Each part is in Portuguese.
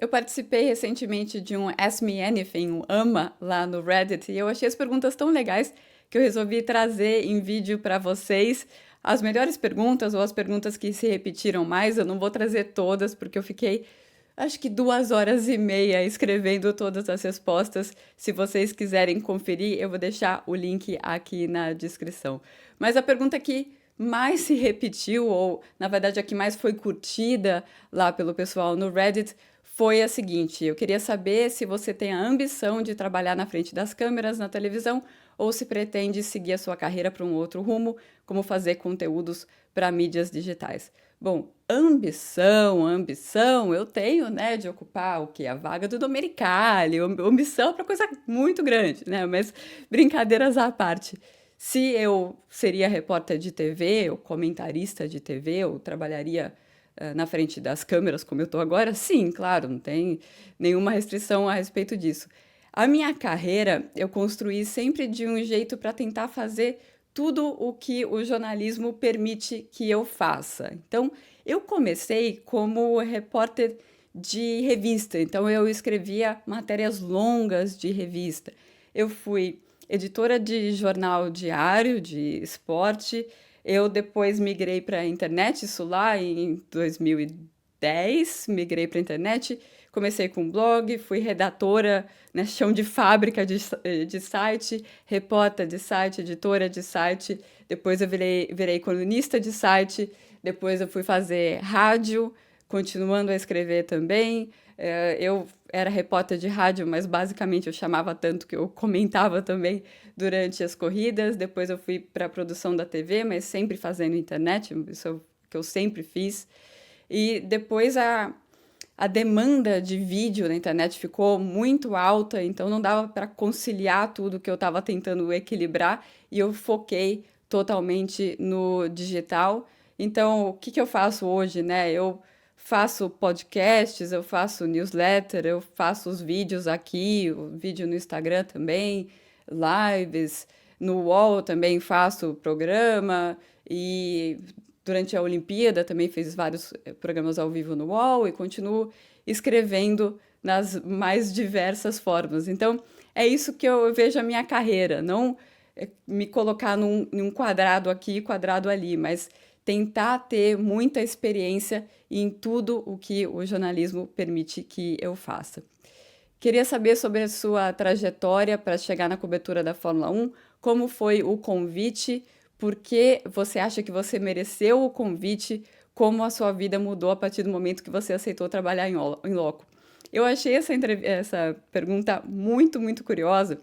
Eu participei recentemente de um Ask Me Anything, um AMA, lá no Reddit, e eu achei as perguntas tão legais que eu resolvi trazer em vídeo para vocês as melhores perguntas ou as perguntas que se repetiram mais. Eu não vou trazer todas, porque eu fiquei, acho que 2 horas e meia escrevendo todas as respostas. Se vocês quiserem conferir, eu vou deixar o link aqui na descrição. Mas a pergunta que mais se repetiu, ou na verdade a que mais foi curtida lá pelo pessoal no Reddit, foi a seguinte: eu queria saber se você tem a ambição de trabalhar na frente das câmeras na televisão ou se pretende seguir a sua carreira para um outro rumo, como fazer conteúdos para mídias digitais. Bom, ambição, eu tenho, né, de ocupar o quê? A vaga do Domenicali, ambição para coisa muito grande, né? Mas brincadeiras à parte. Se eu seria repórter de TV ou comentarista de TV, ou trabalharia na frente das câmeras, como eu estou agora, sim, claro, não tem nenhuma restrição a respeito disso. A minha carreira eu construí sempre de um jeito para tentar fazer tudo o que o jornalismo permite que eu faça. Então, eu comecei como repórter de revista, então eu escrevia matérias longas de revista. Eu fui editora de jornal diário de esporte. Eu depois migrei para a internet, isso lá em 2010, migrei para a internet, comecei com um blog, fui redatora, né, chão de fábrica de site, repórter de site, editora de site, depois eu virei colunista de site, depois eu fui fazer rádio, continuando a escrever também. Eu era repórter de rádio, mas basicamente eu chamava tanto que eu comentava também durante as corridas. Depois eu fui para a produção da TV, mas sempre fazendo internet, isso é o que eu sempre fiz. E depois a demanda de vídeo na internet ficou muito alta, então não dava para conciliar tudo que eu estava tentando equilibrar e eu foquei totalmente no digital. Então, o que que eu faço hoje, né? Eu faço podcasts, eu faço newsletter, eu faço os vídeos aqui, o vídeo no Instagram também, lives, no UOL também faço programa e durante a Olimpíada também fiz vários programas ao vivo no UOL e continuo escrevendo nas mais diversas formas. Então, é isso que eu vejo a minha carreira, não me colocar num quadrado aqui, quadrado ali, mas tentar ter muita experiência em tudo o que o jornalismo permite que eu faça. Queria saber sobre a sua trajetória para chegar na cobertura da Fórmula 1, como foi o convite, por que você acha que você mereceu o convite, como a sua vida mudou a partir do momento que você aceitou trabalhar em loco. Eu achei essa pergunta muito, muito curiosa,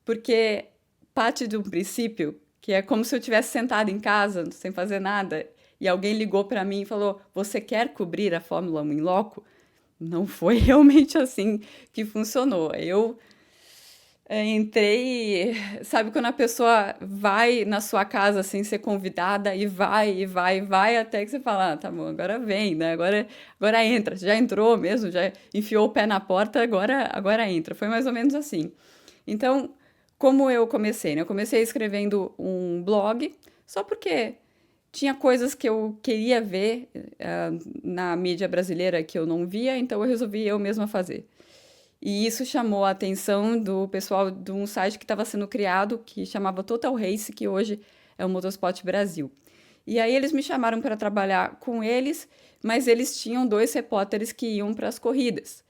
porque parte de um princípio que é como se eu tivesse sentado em casa, sem fazer nada, e alguém ligou para mim e falou: Você quer cobrir a Fórmula 1 em loco? Não foi realmente assim que funcionou. Eu entrei, sabe quando a pessoa vai na sua casa sem ser convidada e vai, e vai, e vai, até que você fala, ah, tá bom, agora vem, né? Agora entra. Já entrou mesmo, já enfiou o pé na porta, agora entra. Foi mais ou menos assim. Então, como eu comecei, né? Eu comecei escrevendo um blog, só porque tinha coisas que eu queria ver na mídia brasileira que eu não via, então eu resolvi eu mesma fazer. E isso chamou a atenção do pessoal de um site que estava sendo criado, que chamava Total Race, que hoje é o Motorsport Brasil. E aí eles me chamaram para trabalhar com eles, mas eles tinham 2 repórteres que iam para as corridas.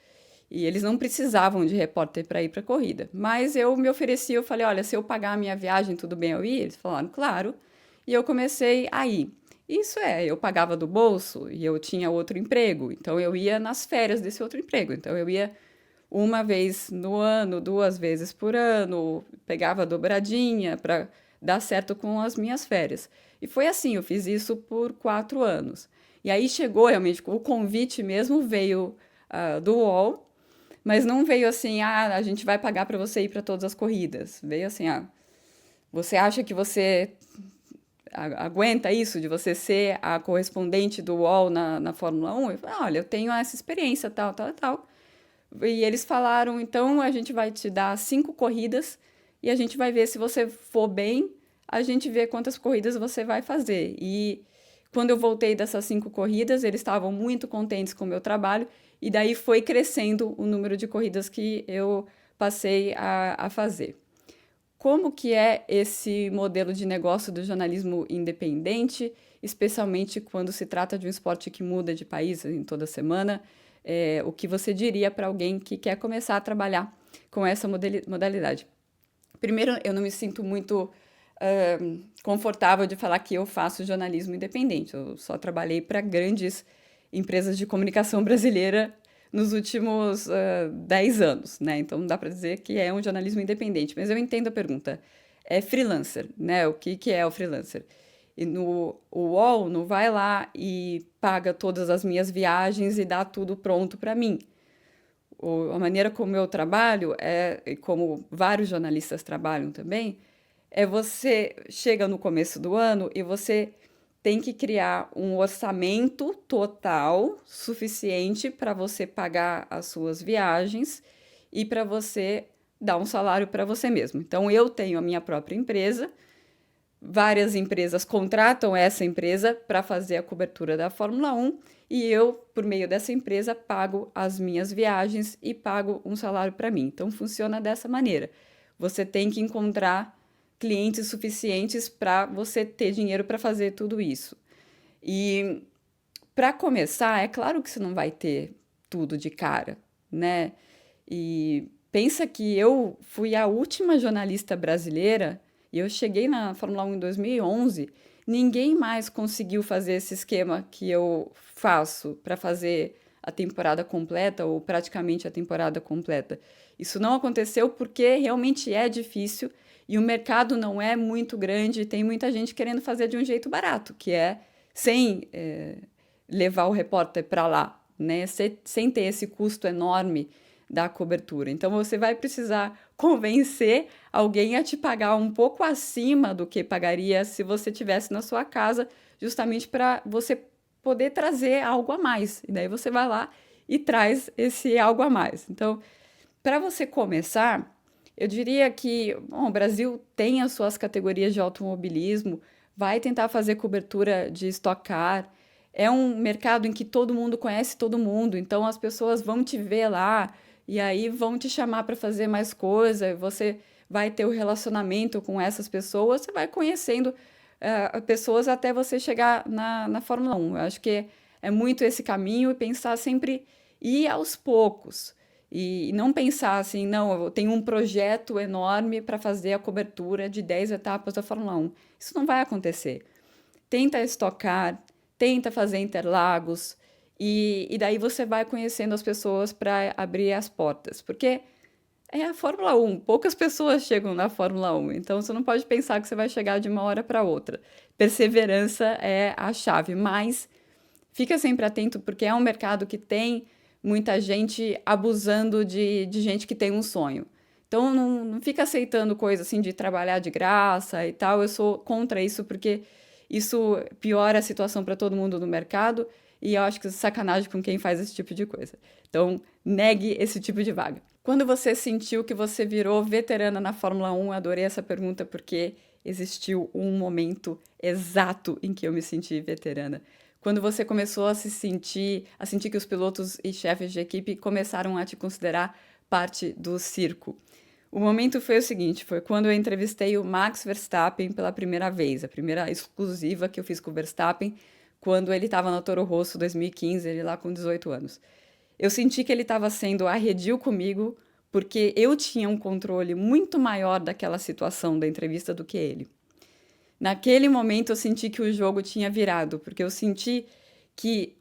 E eles não precisavam de repórter para ir para a corrida. Mas eu me ofereci, eu falei, olha, se eu pagar a minha viagem, tudo bem eu ir? Eles falaram, claro. E eu comecei a ir. Isso é, eu pagava do bolso e eu tinha outro emprego. Então eu ia nas férias desse outro emprego. Então eu ia uma vez no ano, 2 vezes por ano, pegava dobradinha para dar certo com as minhas férias. E foi assim, eu fiz isso por 4 anos. E aí chegou realmente, o convite mesmo veio do UOL, mas não veio assim, ah, a gente vai pagar para você ir para todas as corridas. Veio assim, ah, você acha que você aguenta isso de você ser a correspondente do UOL na Fórmula 1? Eu falei, olha, eu tenho essa experiência, tal, tal, tal. E eles falaram, então a gente vai te dar 5 corridas e a gente vai ver se você for bem, a gente vê quantas corridas você vai fazer. E quando eu voltei dessas 5 corridas, eles estavam muito contentes com o meu trabalho e daí foi crescendo o número de corridas que eu passei a fazer. Como que é esse modelo de negócio do jornalismo independente, especialmente quando se trata de um esporte que muda de país em toda semana? O que você diria para alguém que quer começar a trabalhar com essa modalidade? Primeiro, eu não me sinto muito confortável de falar que eu faço jornalismo independente. Eu só trabalhei para grandes empresas de comunicação brasileira nos últimos 10 anos, né? Então, não dá para dizer que é um jornalismo independente. Mas eu entendo a pergunta. É freelancer, né? O que é o freelancer? E o UOL não vai lá e paga todas as minhas viagens e dá tudo pronto para mim. A maneira como eu trabalho, e como vários jornalistas trabalham também, é você chega no começo do ano e você tem que criar um orçamento total suficiente para você pagar as suas viagens e para você dar um salário para você mesmo. Então, eu tenho a minha própria empresa, várias empresas contratam essa empresa para fazer a cobertura da Fórmula 1 e eu, por meio dessa empresa, pago as minhas viagens e pago um salário para mim. Então, funciona dessa maneira. Você tem que encontrar clientes suficientes para você ter dinheiro para fazer tudo isso. E para começar, é claro que você não vai ter tudo de cara, né? E pensa que eu fui a última jornalista brasileira e eu cheguei na Fórmula 1 em 2011. Ninguém mais conseguiu fazer esse esquema que eu faço para fazer a temporada completa ou praticamente a temporada completa. Isso não aconteceu porque realmente é difícil e o mercado não é muito grande e tem muita gente querendo fazer de um jeito barato, que é sem levar o repórter para lá, né? Sem ter esse custo enorme da cobertura. Então você vai precisar convencer alguém a te pagar um pouco acima do que pagaria se você tivesse na sua casa, justamente para você poder trazer algo a mais. E daí você vai lá e traz esse algo a mais. Então, para você começar, eu diria que bom, o Brasil tem as suas categorias de automobilismo, vai tentar fazer cobertura de Stock Car. É um mercado em que todo mundo conhece todo mundo, então as pessoas vão te ver lá e aí vão te chamar para fazer mais coisa. Você vai ter o relacionamento com essas pessoas, você vai conhecendo pessoas até você chegar na Fórmula 1. Eu acho que é muito esse caminho e pensar sempre ir aos poucos. E não pensar assim, não, eu tenho um projeto enorme para fazer a cobertura de 10 etapas da Fórmula 1. Isso não vai acontecer. Tenta estocar, tenta fazer Interlagos, e daí você vai conhecendo as pessoas para abrir as portas. Porque é a Fórmula 1, poucas pessoas chegam na Fórmula 1, então você não pode pensar que você vai chegar de uma hora para outra. Perseverança é a chave, mas fica sempre atento porque é um mercado que tem muita gente abusando de gente que tem um sonho. Então não fica aceitando coisa assim de trabalhar de graça e tal. Eu sou contra isso porque isso piora a situação para todo mundo no mercado e eu acho que é sacanagem com quem faz esse tipo de coisa. Então, negue esse tipo de vaga. Quando você sentiu que você virou veterana na Fórmula 1, adorei essa pergunta porque existiu um momento exato em que eu me senti veterana. Quando você começou a sentir que os pilotos e chefes de equipe começaram a te considerar parte do circo. O momento foi o seguinte, foi quando eu entrevistei o Max Verstappen pela primeira vez, a primeira exclusiva que eu fiz com o Verstappen, quando ele estava na Toro Rosso 2015, ele lá com 18 anos. Eu senti que ele estava sendo arredio comigo, porque eu tinha um controle muito maior daquela situação da entrevista do que ele. Naquele momento eu senti que o jogo tinha virado, porque eu senti que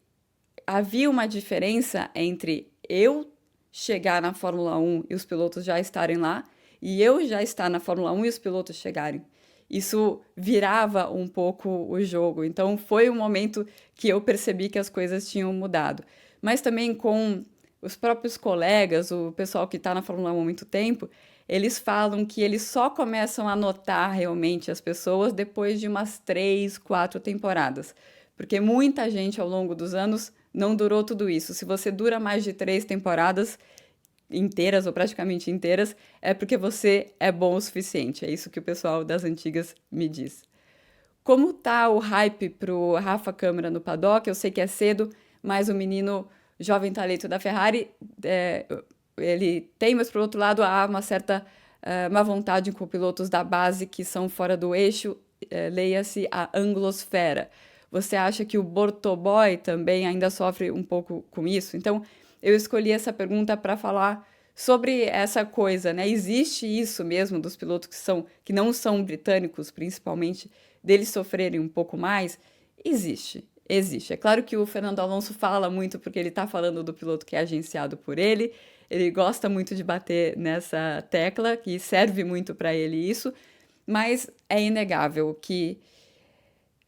havia uma diferença entre eu chegar na Fórmula 1 e os pilotos já estarem lá, e eu já estar na Fórmula 1 e os pilotos chegarem. Isso virava um pouco o jogo. Então foi um momento que eu percebi que as coisas tinham mudado. Mas também com os próprios colegas, o pessoal que está na Fórmula 1 há muito tempo, eles falam que eles só começam a notar realmente as pessoas depois de umas 3, 4 temporadas. Porque muita gente ao longo dos anos não durou tudo isso. Se você dura mais de 3 temporadas inteiras ou praticamente inteiras, é porque você é bom o suficiente. É isso que o pessoal das antigas me diz. Como tá o hype pro Rafa Câmara no paddock? Eu sei que é cedo, mas o menino jovem talento da Ferrari, ele tem, mas por outro lado há uma certa má vontade com pilotos da base que são fora do eixo, leia-se a anglosfera. Você acha que o Bortoboy também ainda sofre um pouco com isso? Então, eu escolhi essa pergunta para falar sobre essa coisa, né? Existe isso mesmo dos pilotos que não são britânicos, principalmente, deles sofrerem um pouco mais? Existe, existe. É claro que o Fernando Alonso fala muito porque ele está falando do piloto que é agenciado por ele. Ele gosta muito de bater nessa tecla, que serve muito para ele isso, mas é inegável que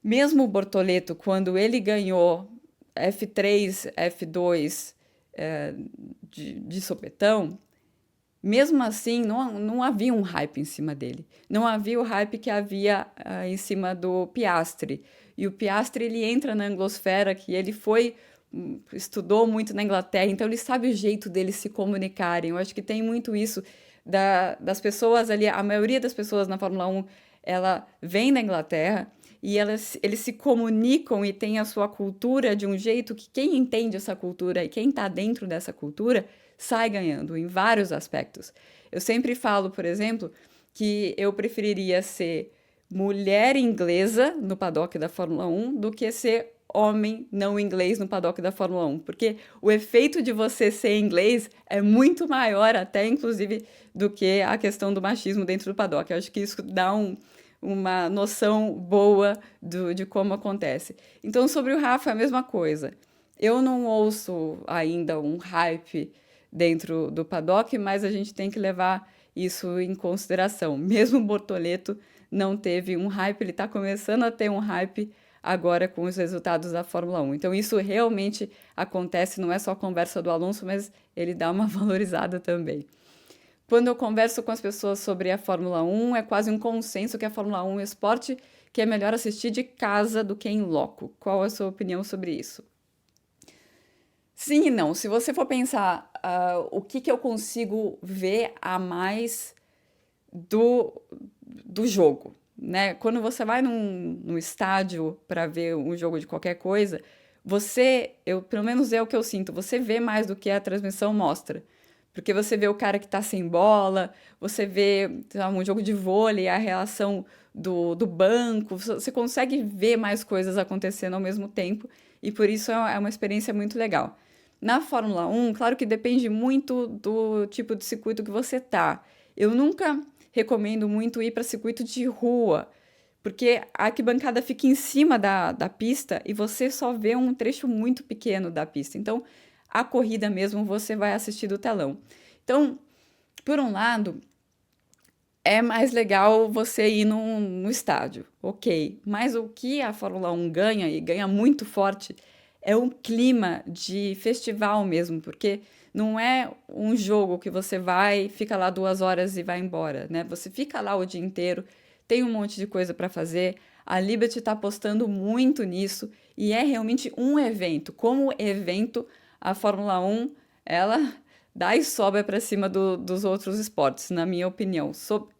mesmo o Bortoleto, quando ele ganhou F3, F2 de sopetão, mesmo assim não havia um hype em cima dele. Não havia o hype que havia em cima do Piastri. E o Piastri, ele entra na anglosfera, que ele estudou muito na Inglaterra, então ele sabe o jeito deles se comunicarem. Eu acho que tem muito isso das pessoas ali, a maioria das pessoas na Fórmula 1, ela vem da Inglaterra e eles se comunicam e têm a sua cultura de um jeito que quem entende essa cultura e quem está dentro dessa cultura sai ganhando em vários aspectos. Eu sempre falo, por exemplo, que eu preferiria ser mulher inglesa no paddock da Fórmula 1 do que ser homem não inglês no paddock da Fórmula 1, porque o efeito de você ser inglês é muito maior até, inclusive, do que a questão do machismo dentro do paddock. Eu acho que isso dá uma noção boa de como acontece. Então, sobre o Rafa, é a mesma coisa. Eu não ouço ainda um hype dentro do paddock, mas a gente tem que levar isso em consideração. Mesmo o Bortoleto não teve um hype, ele está começando a ter um hype agora com os resultados da Fórmula 1. Então, isso realmente acontece, não é só a conversa do Alonso, mas ele dá uma valorizada também. Quando eu converso com as pessoas sobre a Fórmula 1, é quase um consenso que a Fórmula 1 é um esporte que é melhor assistir de casa do que em loco. Qual é a sua opinião sobre isso? Sim e não. Se você for pensar o que eu consigo ver a mais do jogo, né? Quando você vai num estádio para ver um jogo de qualquer coisa, pelo menos é o que eu sinto, você vê mais do que a transmissão mostra. Porque você vê o cara que tá sem bola, você vê um jogo de vôlei, a relação do banco, você consegue ver mais coisas acontecendo ao mesmo tempo, e por isso é uma experiência muito legal. Na Fórmula 1, claro que depende muito do tipo de circuito que você tá. Eu nunca recomendo muito ir para circuito de rua, porque a arquibancada fica em cima da pista e você só vê um trecho muito pequeno da pista. Então, a corrida mesmo você vai assistir do telão. Então, por um lado, é mais legal você ir no estádio, ok. Mas o que a Fórmula 1 ganha, e ganha muito forte, é um clima de festival mesmo, porque não é um jogo que você vai, fica lá 2 horas e vai embora, né? Você fica lá o dia inteiro, tem um monte de coisa para fazer. A Liberty está apostando muito nisso e é realmente um evento. Como evento, a Fórmula 1, ela dá e sobra para cima dos outros esportes, na minha opinião.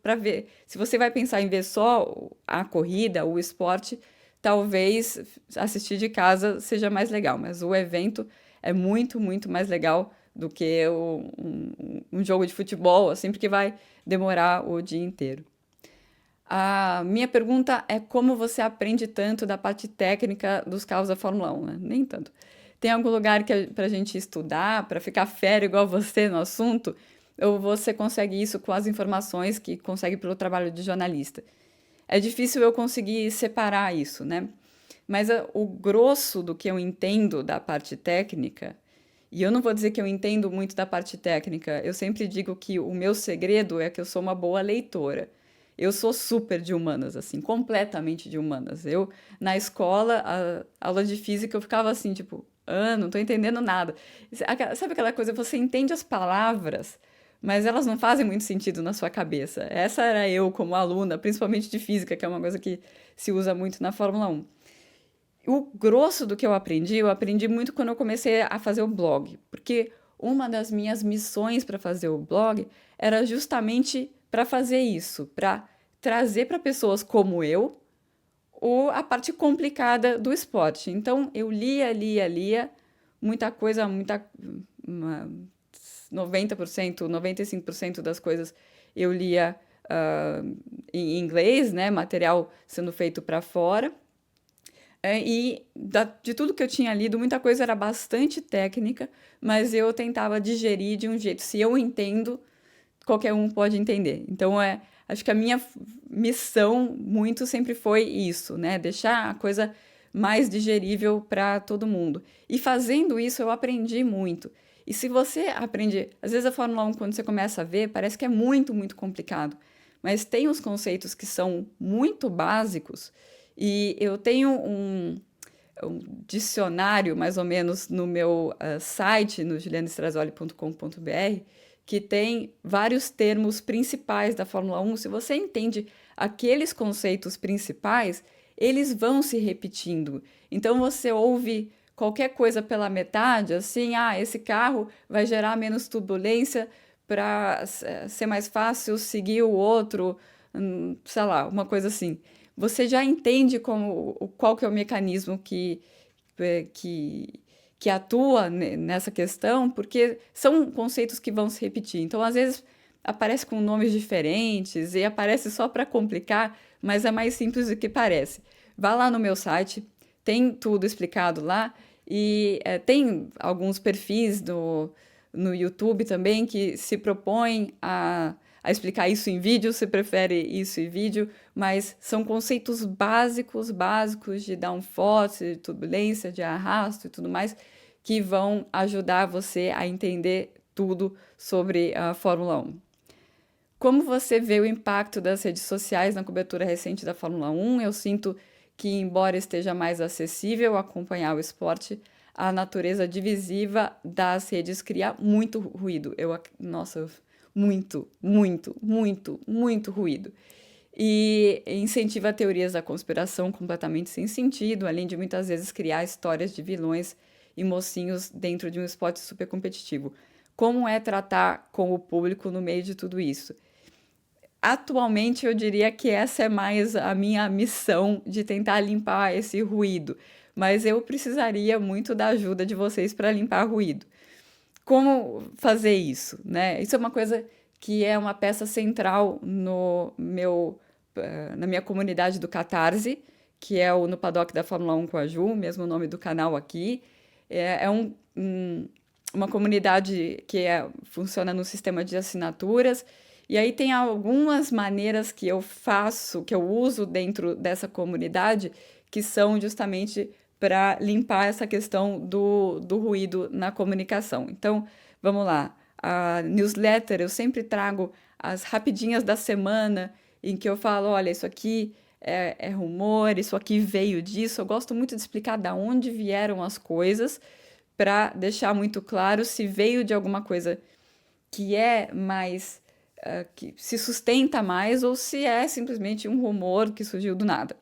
Para ver, se você vai pensar em ver só a corrida, o esporte, talvez assistir de casa seja mais legal, mas o evento é muito, muito mais legal do que um jogo de futebol, assim, porque vai demorar o dia inteiro. A minha pergunta é como você aprende tanto da parte técnica dos carros da Fórmula 1, né? Nem tanto. Tem algum lugar para a gente estudar, para ficar fera igual você no assunto? Ou você consegue isso com as informações que consegue pelo trabalho de jornalista? É difícil eu conseguir separar isso, né? Mas o grosso do que eu entendo da parte técnica, e eu não vou dizer que eu entendo muito da parte técnica, eu sempre digo que o meu segredo é que eu sou uma boa leitora. Eu sou super de humanas, assim, completamente de humanas. Na escola, a aula de física, eu ficava assim, tipo, não tô entendendo nada. Sabe aquela coisa, você entende as palavras, mas elas não fazem muito sentido na sua cabeça. Essa era eu como aluna, principalmente de física, que é uma coisa que se usa muito na Fórmula 1. O grosso do que eu aprendi muito quando eu comecei a fazer o blog, porque uma das minhas missões para fazer o blog era justamente para fazer isso, para trazer para pessoas como eu a parte complicada do esporte. Então eu lia, lia, lia, muita coisa, 90%, 95% das coisas eu lia em inglês, né? Material sendo feito para fora. De tudo que eu tinha lido, muita coisa era bastante técnica, mas eu tentava digerir de um jeito. Se eu entendo, qualquer um pode entender. Então, acho que a minha missão muito sempre foi isso, né? Deixar a coisa mais digerível para todo mundo. E fazendo isso, eu aprendi muito. E se você aprende, às vezes a Fórmula 1, quando você começa a ver, parece que é muito, muito complicado. Mas tem os conceitos que são muito básicos. E eu tenho um dicionário, mais ou menos, no meu site, no julianastrazoli.com.br, que tem vários termos principais da Fórmula 1. Se você entende aqueles conceitos principais, eles vão se repetindo. Então você ouve qualquer coisa pela metade, assim, esse carro vai gerar menos turbulência para ser mais fácil seguir o outro, sei lá, uma coisa assim. Você já entende qual que é o mecanismo que, que atua nessa questão, porque são conceitos que vão se repetir. Então, às vezes, aparece com nomes diferentes e aparece só para complicar, mas é mais simples do que parece. Vá lá no meu site, tem tudo explicado lá, e tem alguns perfis no YouTube também que se propõem a explicar isso em vídeo, se prefere isso em vídeo, mas são conceitos básicos, básicos de downforce, de turbulência, de arrasto e tudo mais, que vão ajudar você a entender tudo sobre a Fórmula 1. Como você vê o impacto das redes sociais na cobertura recente da Fórmula 1? Eu sinto que, embora esteja mais acessível acompanhar o esporte, a natureza divisiva das redes cria muito ruído. Nossa, muito, muito, muito, muito ruído. E incentiva teorias da conspiração completamente sem sentido, além de muitas vezes criar histórias de vilões e mocinhos dentro de um esporte super competitivo. Como é tratar com o público no meio de tudo isso? Atualmente, eu diria que essa é mais a minha missão de tentar limpar esse ruído, mas eu precisaria muito da ajuda de vocês para limpar ruído. Como fazer isso, né? Isso é uma coisa que é uma peça central na minha comunidade do Catarse, que é o No Paddock da Fórmula 1 com a Ju, mesmo nome do canal aqui. É uma comunidade que funciona no sistema de assinaturas. E aí tem algumas maneiras que eu faço, que eu uso dentro dessa comunidade, que são justamente para limpar essa questão do ruído na comunicação. Então, vamos lá. A newsletter, eu sempre trago as rapidinhas da semana, em que eu falo, olha, isso aqui é rumor, isso aqui veio disso. Eu gosto muito de explicar de onde vieram as coisas, para deixar muito claro se veio de alguma coisa que é mais, que se sustenta mais, ou se é simplesmente um rumor que surgiu do nada.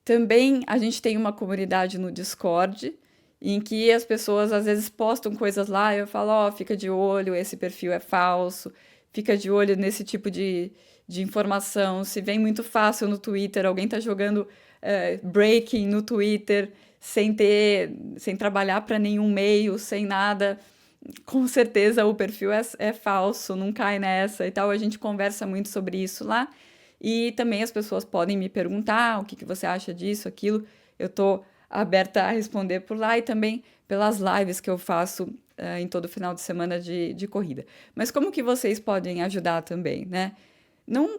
Também a gente tem uma comunidade no Discord, em que as pessoas às vezes postam coisas lá, e eu falo, fica de olho, esse perfil é falso, fica de olho nesse tipo de informação. Se vem muito fácil no Twitter, alguém tá jogando breaking no Twitter, sem trabalhar para nenhum meio, sem nada, com certeza o perfil é falso, não cai nessa e tal. A gente conversa muito sobre isso lá. E também as pessoas podem me perguntar o que você acha disso, aquilo. Eu estou aberta a responder por lá e também pelas lives que eu faço em todo final de semana de corrida. Mas como que vocês podem ajudar também, né? Não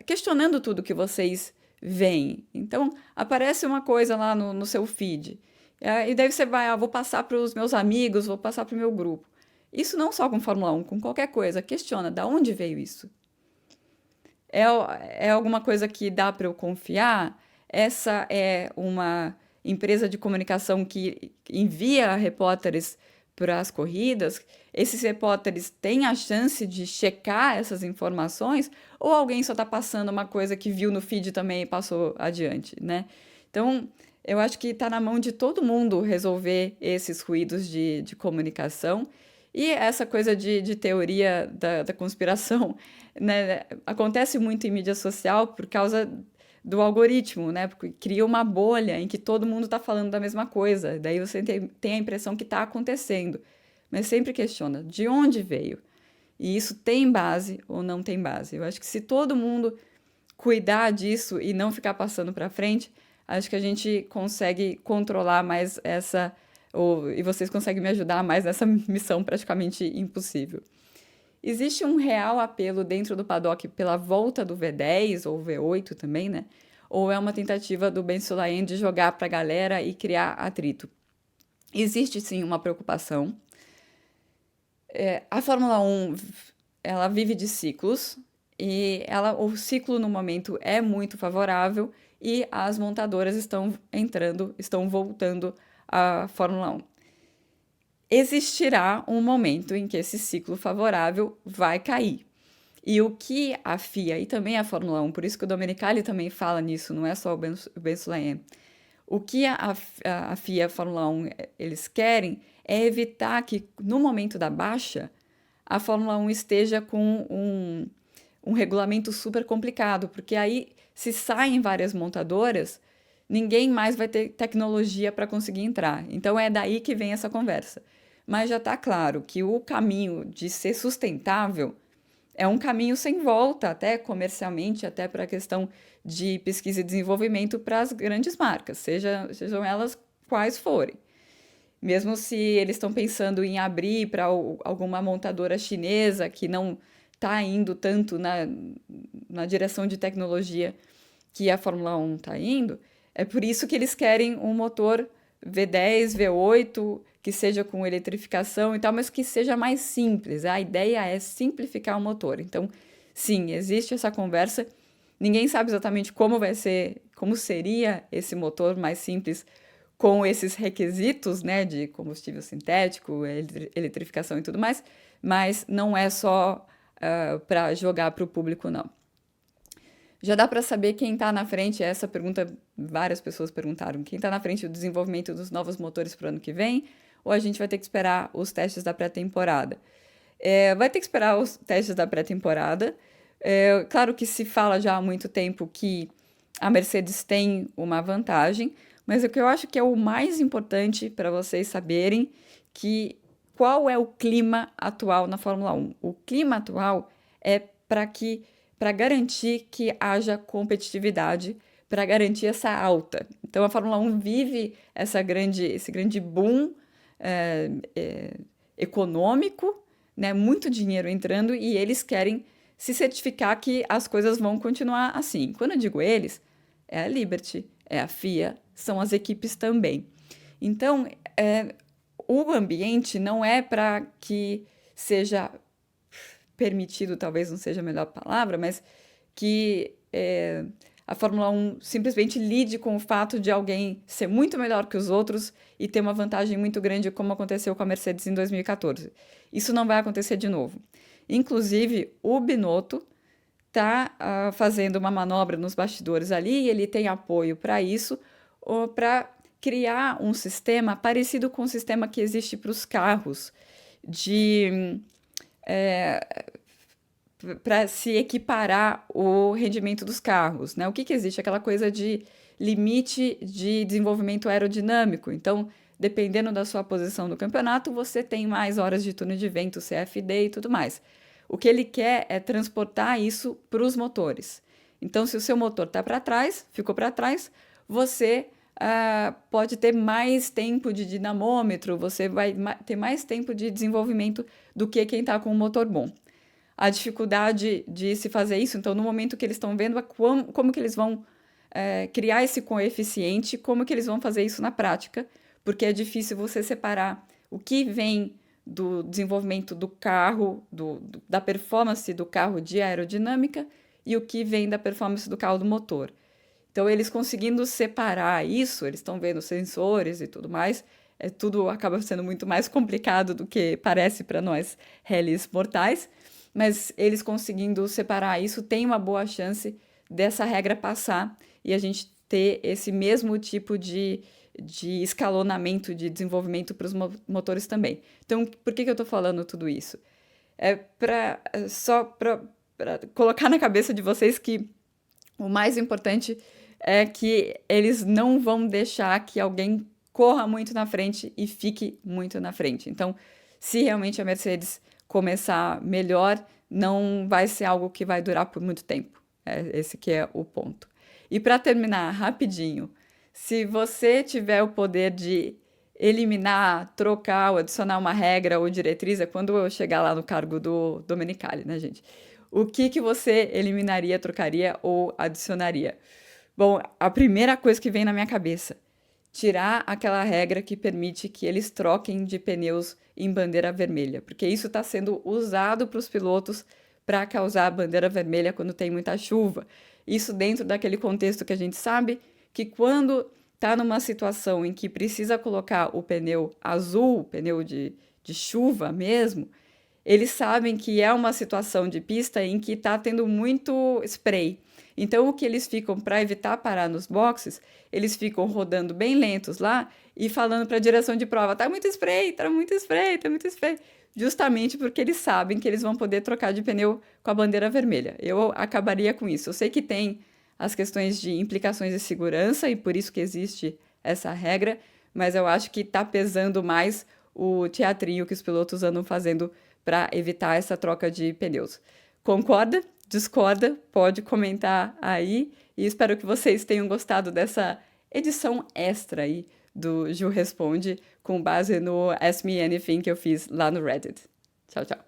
questionando tudo que vocês veem. Então, aparece uma coisa lá no seu feed. E daí você vai, vou passar para os meus amigos, vou passar para o meu grupo. Isso não só com Fórmula 1, com qualquer coisa. Questiona, da onde veio isso? É alguma coisa que dá para eu confiar? Essa é uma empresa de comunicação que envia repórteres para as corridas? Esses repórteres têm a chance de checar essas informações? Ou alguém só está passando uma coisa que viu no feed também e passou adiante, né? Então, eu acho que está na mão de todo mundo resolver esses ruídos de comunicação. E essa coisa de teoria da conspiração, né, acontece muito em mídia social por causa do algoritmo, né? Porque cria uma bolha em que todo mundo está falando da mesma coisa. Daí você tem a impressão que está acontecendo. Mas sempre questiona de onde veio. E isso tem base ou não tem base. Eu acho que se todo mundo cuidar disso e não ficar passando para frente, acho que a gente consegue controlar mais essa. E vocês conseguem me ajudar mais nessa missão praticamente impossível. Existe um real apelo dentro do paddock pela volta do V10 ou V8 também, né? Ou é uma tentativa do Ben Sulayem de jogar para a galera e criar atrito? Existe sim uma preocupação. A Fórmula 1, ela vive de ciclos e o ciclo no momento é muito favorável e as montadoras estão voltando à Fórmula 1. Existirá um momento em que esse ciclo favorável vai cair. E o que a FIA e também a Fórmula 1, por isso que o Domenicali também fala nisso, não é só o Ben Sulayem, o que a FIA e a Fórmula 1 eles querem é evitar que no momento da baixa a Fórmula 1 esteja com um regulamento super complicado, porque aí se saem várias montadoras, ninguém mais vai ter tecnologia para conseguir entrar. Então é daí que vem essa conversa. Mas já está claro que o caminho de ser sustentável é um caminho sem volta, até comercialmente, até para a questão de pesquisa e desenvolvimento para as grandes marcas, sejam elas quais forem. Mesmo se eles estão pensando em abrir para alguma montadora chinesa que não está indo tanto na direção de tecnologia que a Fórmula 1 está indo, é por isso que eles querem um motor V10, V8, que seja com eletrificação e tal, mas que seja mais simples. A ideia é simplificar o motor. Então, sim, existe essa conversa. Ninguém sabe exatamente como vai ser, como seria esse motor mais simples com esses requisitos, né, de combustível sintético, eletrificação e tudo mais, mas não é só para jogar para o público, não. Já dá para saber quem está na frente, essa pergunta várias pessoas perguntaram, quem está na frente do desenvolvimento dos novos motores para o ano que vem, ou a gente vai ter que esperar os testes da pré-temporada? Vai ter que esperar os testes da pré-temporada. Claro que se fala já há muito tempo que a Mercedes tem uma vantagem, mas o que eu acho que é o mais importante para vocês saberem qual é o clima atual na Fórmula 1. O clima atual é para garantir que haja competitividade, para garantir essa alta. Então a Fórmula 1 vive esse grande boom econômico, né? Muito dinheiro entrando e eles querem se certificar que as coisas vão continuar assim. Quando eu digo eles, é a Liberty, é a FIA, são as equipes também. Então, o ambiente não é para que seja permitido, talvez não seja a melhor palavra, mas que a Fórmula 1 simplesmente lide com o fato de alguém ser muito melhor que os outros e ter uma vantagem muito grande, como aconteceu com a Mercedes em 2014. Isso não vai acontecer de novo. Inclusive, o Binotto está fazendo uma manobra nos bastidores ali e ele tem apoio para isso, para criar um sistema parecido com o sistema que existe para os carros, para se equiparar o rendimento dos carros, né? O que existe? Aquela coisa de limite de desenvolvimento aerodinâmico. Então, dependendo da sua posição no campeonato, você tem mais horas de túnel de vento, CFD e tudo mais. O que ele quer é transportar isso para os motores. Então, se o seu motor está para trás, ficou para trás, você pode ter mais tempo de dinamômetro, você vai ter mais tempo de desenvolvimento do que quem está com um motor bom. A dificuldade de se fazer isso, então, no momento que eles estão vendo como que eles vão criar esse coeficiente, como que eles vão fazer isso na prática, porque é difícil você separar o que vem do desenvolvimento do carro, da performance do carro de aerodinâmica e o que vem da performance do carro do motor. Então, eles conseguindo separar isso, eles estão vendo sensores e tudo mais, tudo acaba sendo muito mais complicado do que parece para nós, réis mortais, mas eles conseguindo separar isso, tem uma boa chance dessa regra passar e a gente ter esse mesmo tipo de escalonamento de desenvolvimento para os motores também. Então, por que eu estou falando tudo isso? Só para colocar na cabeça de vocês que o mais importante é que eles não vão deixar que alguém corra muito na frente e fique muito na frente. Então, se realmente a Mercedes começar melhor, não vai ser algo que vai durar por muito tempo. Esse que é o ponto. E para terminar rapidinho, se você tiver o poder de eliminar, trocar ou adicionar uma regra ou diretriz, é quando eu chegar lá no cargo do Domenicali, né, gente? O que que você eliminaria, trocaria ou adicionaria? Bom, a primeira coisa que vem na minha cabeça, tirar aquela regra que permite que eles troquem de pneus em bandeira vermelha, porque isso está sendo usado para os pilotos para causar bandeira vermelha quando tem muita chuva. Isso dentro daquele contexto que a gente sabe que quando está numa situação em que precisa colocar o pneu azul, pneu de chuva mesmo, eles sabem que é uma situação de pista em que está tendo muito spray. Então, o que eles ficam para evitar parar nos boxes, eles ficam rodando bem lentos lá e falando para a direção de prova: tá muito spray, tá muito spray, tá muito spray. Justamente porque eles sabem que eles vão poder trocar de pneu com a bandeira vermelha. Eu acabaria com isso. Eu sei que tem as questões de implicações de segurança e por isso que existe essa regra, mas eu acho que está pesando mais o teatrinho que os pilotos andam fazendo para evitar essa troca de pneus. Concorda? Discorda? Pode comentar aí e espero que vocês tenham gostado dessa edição extra aí do Ju Responde com base no Ask Me Anything que eu fiz lá no Reddit. Tchau, tchau.